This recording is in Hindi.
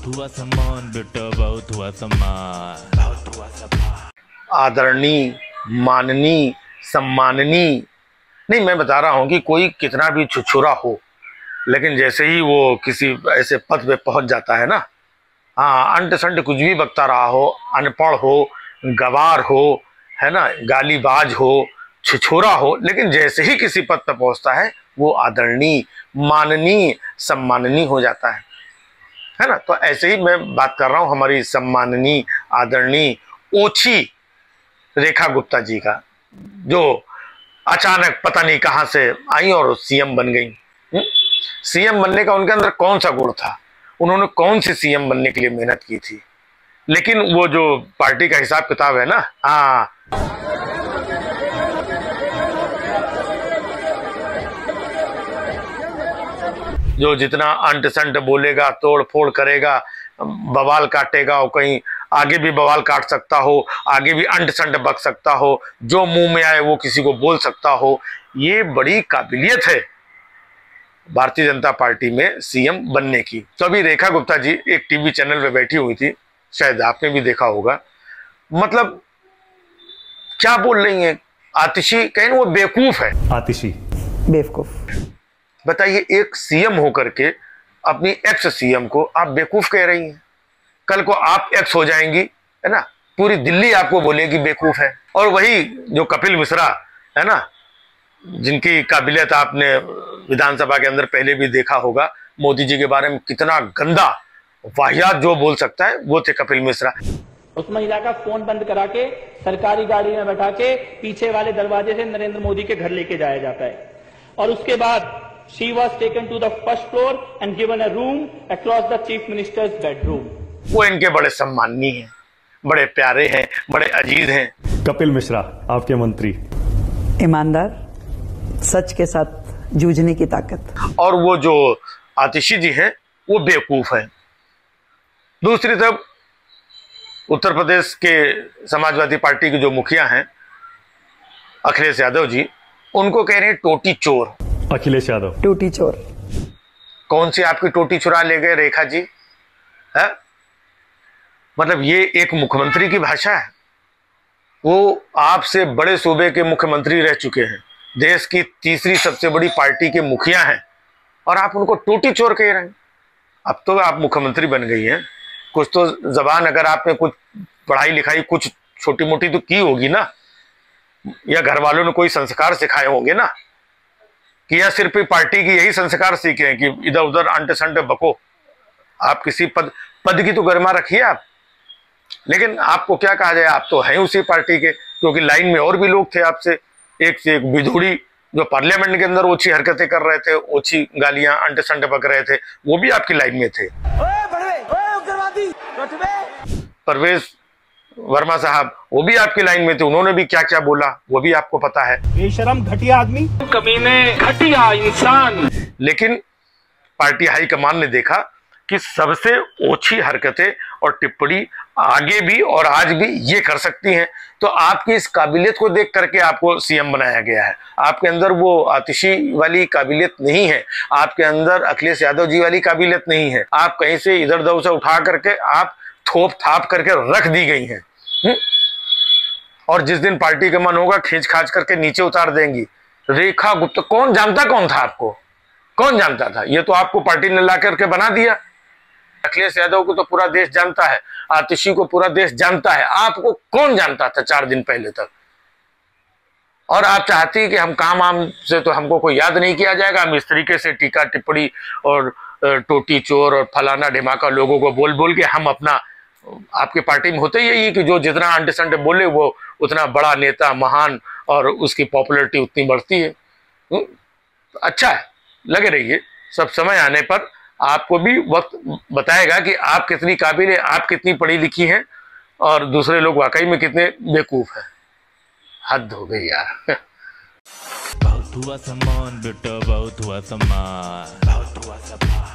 बहुत हुआ सम्मान बेटा, बहुत हुआ सम्मान, बहुत हुआ सम्मान। आदरणीय, माननीय, सम्माननीय नहीं, मैं बता रहा हूं कि कोई कितना भी छुछुरा हो, लेकिन जैसे ही वो किसी ऐसे पद पे पहुंच जाता है ना, हाँ, अंट संट कुछ भी बकता रहा हो, अनपढ़ हो, गवार हो, है ना, गालीबाज हो, छुछुरा हो, लेकिन जैसे ही किसी पद पर पहुंचता है वो आदरणीय, माननीय, सम्माननीय हो जाता है ना। तो ऐसे ही मैं बात कर रहा हूं हमारी सम्माननीय, आदरणीय, ओछी रेखा गुप्ता जी का, जो अचानक पता नहीं कहां से आई और सीएम बन गई। सीएम बनने का उनके अंदर कौन सा गुण था, उन्होंने कौन सी सीएम बनने के लिए मेहनत की थी। लेकिन वो जो पार्टी का हिसाब किताब है ना, हाँ, जो जितना अंट संट बोलेगा, तोड़ फोड़ करेगा, बवाल काटेगा, और कहीं आगे भी बवाल काट सकता हो, आगे भी अंट संट बक सकता हो, जो मुंह में आए वो किसी को बोल सकता हो, ये बड़ी काबिलियत है भारतीय जनता पार्टी में सीएम बनने की। तो अभी रेखा गुप्ता जी एक टीवी चैनल पे बैठी हुई थी, शायद आपने भी देखा होगा। मतलब क्या बोल रही हैं, आतिशी, कहीं वो बेवकूफ है, आतिशी बेवकूफ। बताइए, एक सीएम होकर के अपनी एक्स सीएम को आप बेवकूफ कह रही हैं। कल को आप एक्स हो जाएंगी, है ना, पूरी दिल्ली आपको बोलेगी बेवकूफ है। और वही जो कपिल मिश्रा है ना, जिनकी काबिलियत आपने विधानसभा के अंदर पहले भी देखा होगा, मोदी जी के बारे में कितना गंदा वाहियात जो बोल सकता है, वो थे कपिल मिश्रा। उस महिला का फोन बंद करा के सरकारी गाड़ी में बैठा के पीछे वाले दरवाजे से नरेंद्र मोदी के घर लेके जाया जाता है, और उसके बाद she was taken to the first floor and given a room across the chief minister's bedroom. वो इनके बड़े सम्माननीय हैं, बड़े प्यारे हैं, बड़े अजीज हैं। कपिल मिश्रा आपके मंत्री, ईमानदार, सच के साथ जूझने की ताकत। और वो जो आतिशी जी हैं वो बेवकूफ हैं। दूसरी तरफ उत्तर प्रदेश के समाजवादी पार्टी के जो मुखिया हैं अखिलेश यादव जी, उनको कह रहे हैं टोटी चोर। अखिलेश यादव टोटी चोर? कौन सी आपकी टोटी चुरा ले गए रेखा जी, है? मतलब ये एक मुख्यमंत्री की भाषा है। वो आपसे बड़े सूबे के मुख्यमंत्री रह चुके हैं, देश की तीसरी सबसे बड़ी पार्टी के मुखिया हैं, और आप उनको टोटी चोर कह रहे हैं। अब तो आप मुख्यमंत्री बन गई हैं, कुछ तो जबान, अगर आपने कुछ पढ़ाई लिखाई कुछ छोटी मोटी तो की होगी ना, या घर वालों ने कोई संस्कार सिखाए होंगे ना, कि या सिर्फ पार्टी की यही संस्कार सीखे हैं कि इधर उधर अंट संट बको। आप किसी पद की तो गरिमा रखिए आप। लेकिन आपको क्या कहा जाए, आप तो हैं उसी पार्टी के, क्योंकि लाइन में और भी लोग थे आपसे, एक से एक विधुड़ी, जो पार्लियामेंट के अंदर ओछी हरकतें कर रहे थे, ओछी गालियां अंट संट बक रहे थे, वो भी आपकी लाइन में थे। परवेज वर्मा साहब, वो भी आपकी लाइन में थे, उन्होंने भी क्या क्या बोला वो भी आपको पता है। बेशरम घटिया आदमी, कमीने, घटिया इंसान। लेकिन पार्टी हाईकमान ने देखा कि सबसे ओछी हरकतें और टिप्पणी आगे भी और आज भी ये कर सकती हैं, तो आपकी इस काबिलियत को देख करके आपको सीएम बनाया गया है। आपके अंदर वो आतिशी वाली काबिलियत नहीं है, आपके अंदर अखिलेश यादव जी वाली काबिलियत नहीं है। आप कहीं से इधर उधर से उठा करके आप थोप थाप करके रख दी गई हैं, और जिस दिन पार्टी का मन होगा खींच खाच करके नीचे उतार देंगी। रेखा गुप्ता, कौन जानता कौन था आपको, कौन जानता था? ये तो आपको पार्टी ने ला करके बना दिया। अखिलेश यादव को तो पूरा देश जानता है, आतिशी को पूरा देश जानता है, आपको कौन जानता था 4 दिन पहले तक? और आप चाहती कि हम काम आम से तो हमको कोई याद नहीं किया जाएगा, हम इस तरीके से टीका टिप्पणी और टोटी चोर और फलाना ढिमाका लोगों को बोल बोल के हम अपना, आपके पार्टी में होते यही कि जो जितना अंट संट बोले वो उतना बड़ा नेता, महान, और उसकी पॉपुलैरिटी उतनी बढ़ती है। अच्छा है, लगे रहिए, सब समय आने पर आपको भी वक्त बताएगा कि आप कितनी काबिल है, आप कितनी पढ़ी लिखी हैं, और दूसरे लोग वाकई में कितने बेवकूफ हैं। हद हो गई यार। बहुत हुआ सम्मान बेटा, बहुत हुआ सम्मान, बहुत हुआ सम्मान।